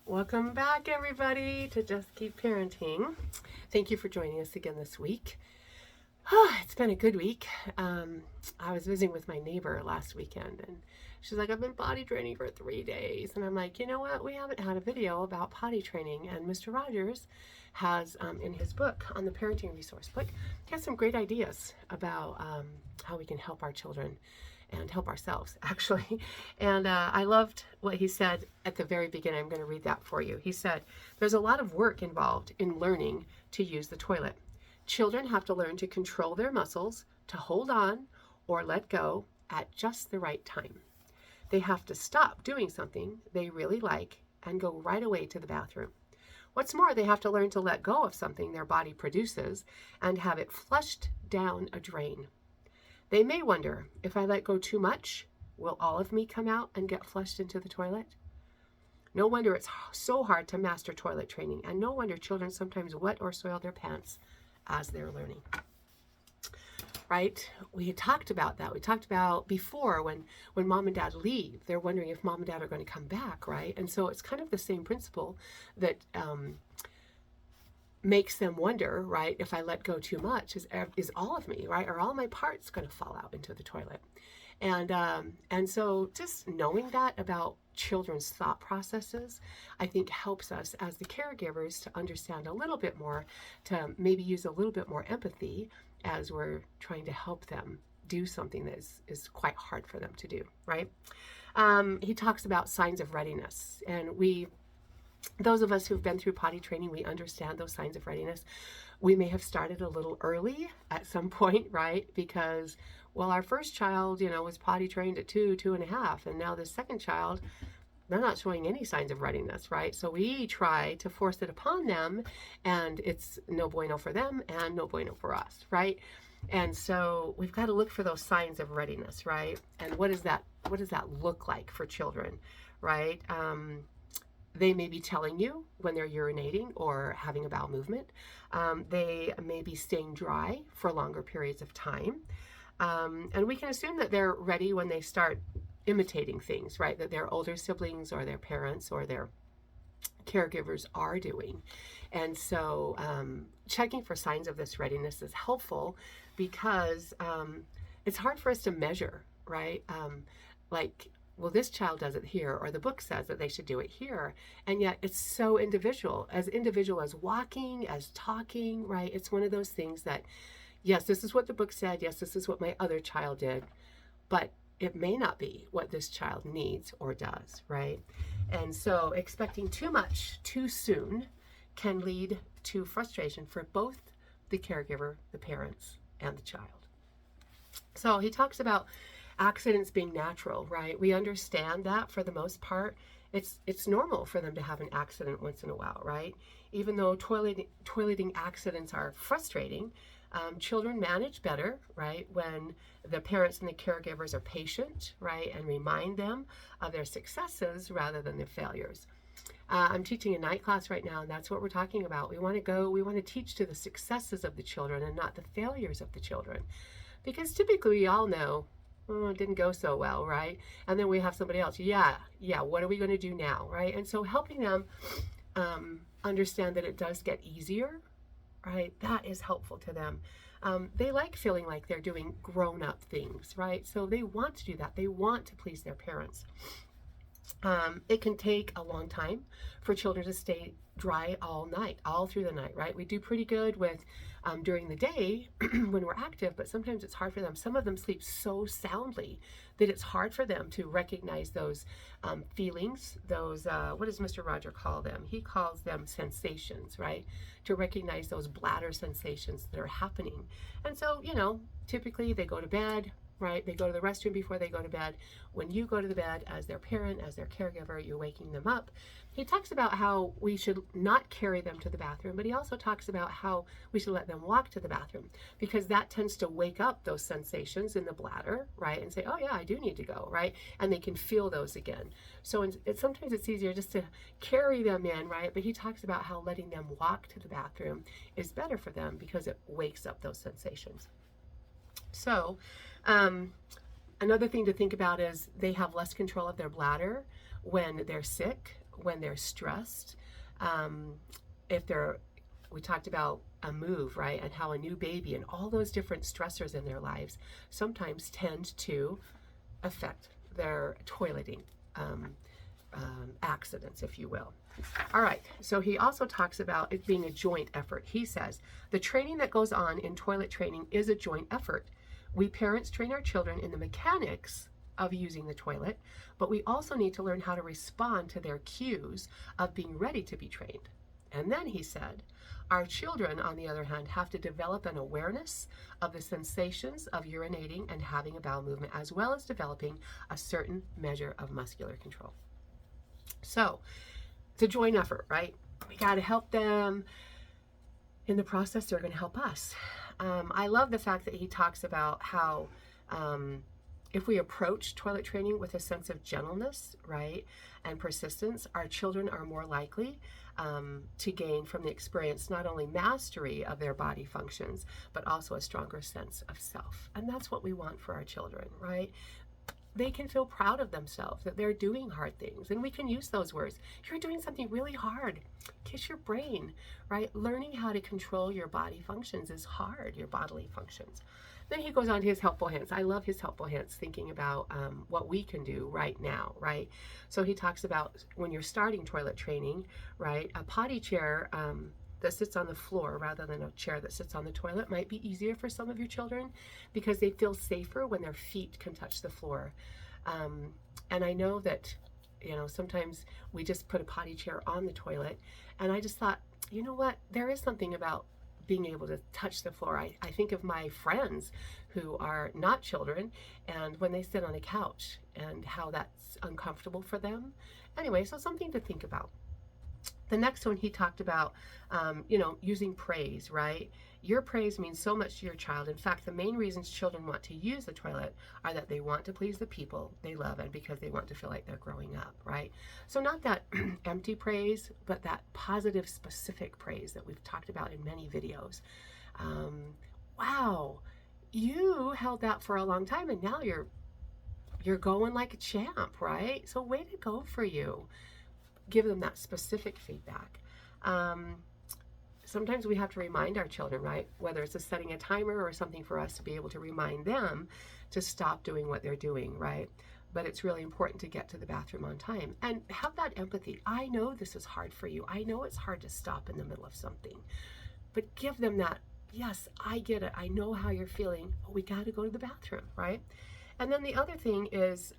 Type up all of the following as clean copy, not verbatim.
Welcome back, everybody, to Just Keep Parenting. Thank you for joining us again this week. It's been a good week. I was visiting with my neighbor last weekend, and she's like, I've been potty training for 3 days. And I'm like, you know what? We haven't had a video about potty training. And Mr. Rogers has, in his book, on the parenting resource book, he has some great ideas about how we can help our children and help ourselves, actually. And I loved what he said at the very beginning. I'm going to read that for you. He said, there's a lot of work involved in learning to use the toilet. Children have to learn to control their muscles, to hold on or let go at just the right time. They have to stop doing something they really like and go right away to the bathroom. What's more, they have to learn to let go of something their body produces and have it flushed down a drain. They may wonder, if I let go too much, will all of me come out and get flushed into the toilet? No wonder it's so hard to master toilet training, and no wonder children sometimes wet or soil their pants as they're learning. Right? We had talked about that. We talked about before when mom and dad leave, they're wondering if mom and dad are going to come back, right? And so it's kind of the same principle that makes them wonder, right, if I let go too much, is all of me, right? Are all my parts going to fall out into the toilet? And so just knowing that about children's thought processes, I think helps us as the caregivers to understand a little bit more, to maybe use a little bit more empathy as we're trying to help them do something that is quite hard for them to do, right? He talks about signs of readiness, and those of us who've been through potty training, we understand those signs of readiness. We may have started a little early at some point, right? Because, well, our first child, was potty trained at 2.5, and now the second child, they're not showing any signs of readiness, right? So we try to force it upon them, and it's no bueno for them and no bueno for us, right? And so we've got to look for those signs of readiness, right? And what does that look like for children, right? They may be telling you when they're urinating or having a bowel movement. They may be staying dry for longer periods of time. And we can assume that they're ready when they start imitating things, right? That their older siblings or their parents or their caregivers are doing. And so checking for signs of this readiness is helpful because it's hard for us to measure, right? Well, this child does it here, or the book says that they should do it here. And yet it's so individual as walking, as talking, right? It's one of those things that, yes, this is what the book said. Yes, this is what my other child did, but it may not be what this child needs or does, right? And so expecting too much too soon can lead to frustration for both the caregiver, the parents, and the child. So he talks about accidents being natural, right? We understand that for the most part. It's normal for them to have an accident once in a while, right? Even though toileting accidents are frustrating, children manage better, right, when the parents and the caregivers are patient, right, and remind them of their successes rather than their failures. I'm teaching a night class right now, and that's what we're talking about. We want to teach to the successes of the children and not the failures of the children. Because typically we all know, oh, it didn't go so well, right? And then we have somebody else, yeah, what are we going to do now, right? And so helping them understand that it does get easier, right? That is helpful to them. They like feeling like they're doing grown-up things, right? So they want to do that. They want to please their parents. It can take a long time for children to stay dry all through the night, right? We do pretty good with during the day when we're active, but sometimes it's hard for them. Some of them sleep so soundly that it's hard for them to recognize those feelings, those, what does Mr. Roger call them? He calls them sensations, right? To recognize those bladder sensations that are happening. And so, typically they go to bed, right? They go to the restroom before they go to bed. When you go to the bed as their parent, as their caregiver, you're waking them up. He talks about how we should not carry them to the bathroom, but he also talks about how we should let them walk to the bathroom because that tends to wake up those sensations in the bladder, right? And say, oh yeah, I do need to go, right? And they can feel those again. So sometimes it's easier just to carry them in, right? But he talks about how letting them walk to the bathroom is better for them because it wakes up those sensations. So another thing to think about is they have less control of their bladder when they're sick when they're stressed, if we talked about a move, right, and how a new baby and all those different stressors in their lives sometimes tend to affect their toileting accidents, if you will. All right, so he also talks about it being a joint effort. He says, the training that goes on in toilet training is a joint effort. We parents train our children in the mechanics of using the toilet, but we also need to learn how to respond to their cues of being ready to be trained. And then he said, our children, on the other hand, have to develop an awareness of the sensations of urinating and having a bowel movement, as well as developing a certain measure of muscular control. So it's a joint effort, right? We got to help them. In the process, they're going to help us. I love the fact that he talks about how if we approach toilet training with a sense of gentleness, right, and persistence, our children are more likely to gain from the experience not only mastery of their body functions, but also a stronger sense of self. And that's what we want for our children, right? They can feel proud of themselves, that they're doing hard things. And we can use those words. You're doing something really hard. Kiss your brain, right? Learning how to control your body functions is hard, your bodily functions. Then he goes on to his helpful hints. I love his helpful hints, thinking about what we can do right now, right? So he talks about when you're starting toilet training, right? A potty chair that sits on the floor rather than a chair that sits on the toilet might be easier for some of your children because they feel safer when their feet can touch the floor. And I know that, sometimes we just put a potty chair on the toilet, and I just thought, you know what, there is something about being able to touch the floor. I think of my friends who are not children, and when they sit on a couch and how that's uncomfortable for them. Anyway, so something to think about. The next one, he talked about, using praise, right? Your praise means so much to your child. In fact, the main reasons children want to use the toilet are that they want to please the people they love and because they want to feel like they're growing up, right? So not that empty praise, but that positive, specific praise that we've talked about in many videos. Wow, you held that for a long time and now you're going like a champ, right? So way to go for you. Give them that specific feedback. Sometimes we have to remind our children, right? Whether it's setting a timer or something for us to be able to remind them to stop doing what they're doing, right? But it's really important to get to the bathroom on time and have that empathy. I know this is hard for you. I know it's hard to stop in the middle of something, but give them that, yes, I get it. I know how you're feeling, but we got to go to the bathroom, right? And then the other thing is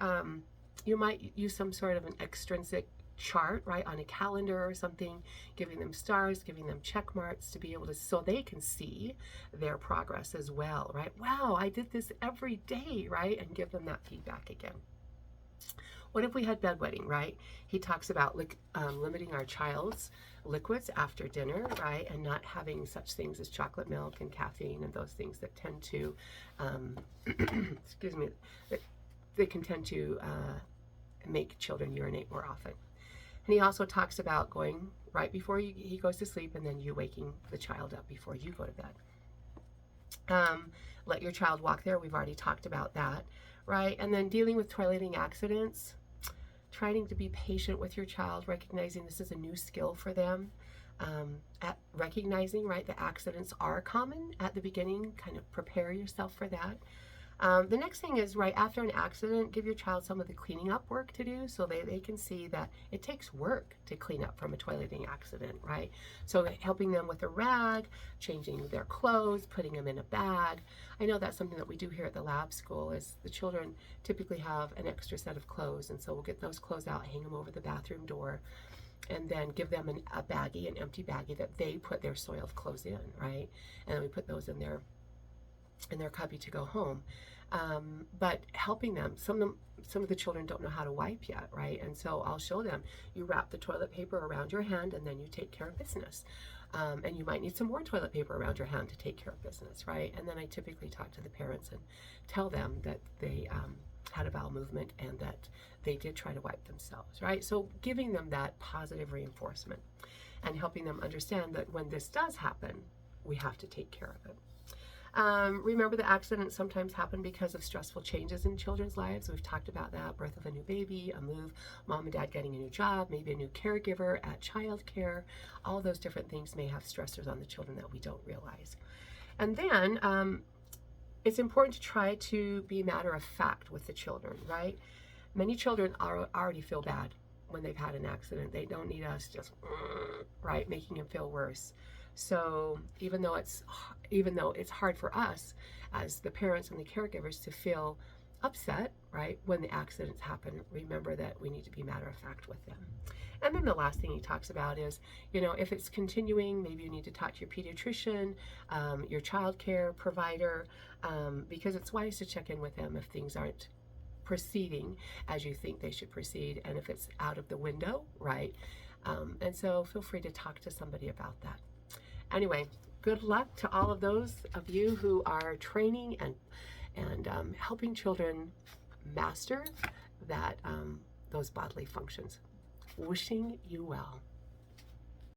you might use some sort of an extrinsic chart, right, on a calendar or something, giving them stars, giving them check marks to be able to, so they can see their progress as well, right? Wow, I did this every day, right? And give them that feedback again. What if we had bedwetting, right? He talks about limiting our child's liquids after dinner, right? And not having such things as chocolate milk and caffeine and those things that tend to, they can tend to make children urinate more often. And he also talks about going right before he goes to sleep and then you waking the child up before you go to bed. Let your child walk there. We've already talked about that, right? And then dealing with toileting accidents, trying to be patient with your child, recognizing this is a new skill for them. At recognizing, right, the accidents are common at the beginning, kind of prepare yourself for that. The next thing is, right after an accident, give your child some of the cleaning up work to do so they can see that it takes work to clean up from a toileting accident, right? So helping them with a rag, changing their clothes, putting them in a bag. I know that's something that we do here at the lab school is the children typically have an extra set of clothes, and so we'll get those clothes out, hang them over the bathroom door, and then give them a baggie, an empty baggie that they put their soiled clothes in, right? And then we put those in their cubby to go home. But helping them, some of the children don't know how to wipe yet, right? And so I'll show them, you wrap the toilet paper around your hand and then you take care of business. And you might need some more toilet paper around your hand to take care of business, right? And then I typically talk to the parents and tell them that they had a bowel movement and that they did try to wipe themselves, right? So giving them that positive reinforcement and helping them understand that when this does happen, we have to take care of it. Remember that accidents sometimes happen because of stressful changes in children's lives. We've talked about that: birth of a new baby, a move, mom and dad getting a new job, maybe a new caregiver at childcare. All those different things may have stressors on the children that we don't realize. And then it's important to try to be matter of fact with the children, right? Many children already feel bad when they've had an accident. They don't need us just right making them feel worse. So even though it's hard for us as the parents and the caregivers to feel upset, right, when the accidents happen, remember that we need to be matter of fact with them. And then the last thing he talks about is, if it's continuing, maybe you need to talk to your pediatrician, your child care provider, because it's wise to check in with them if things aren't proceeding as you think they should proceed, and if it's out of the window, right? And so feel free to talk to somebody about that. Anyway, good luck to all of those of you who are training and helping children master that those bodily functions. Wishing you well.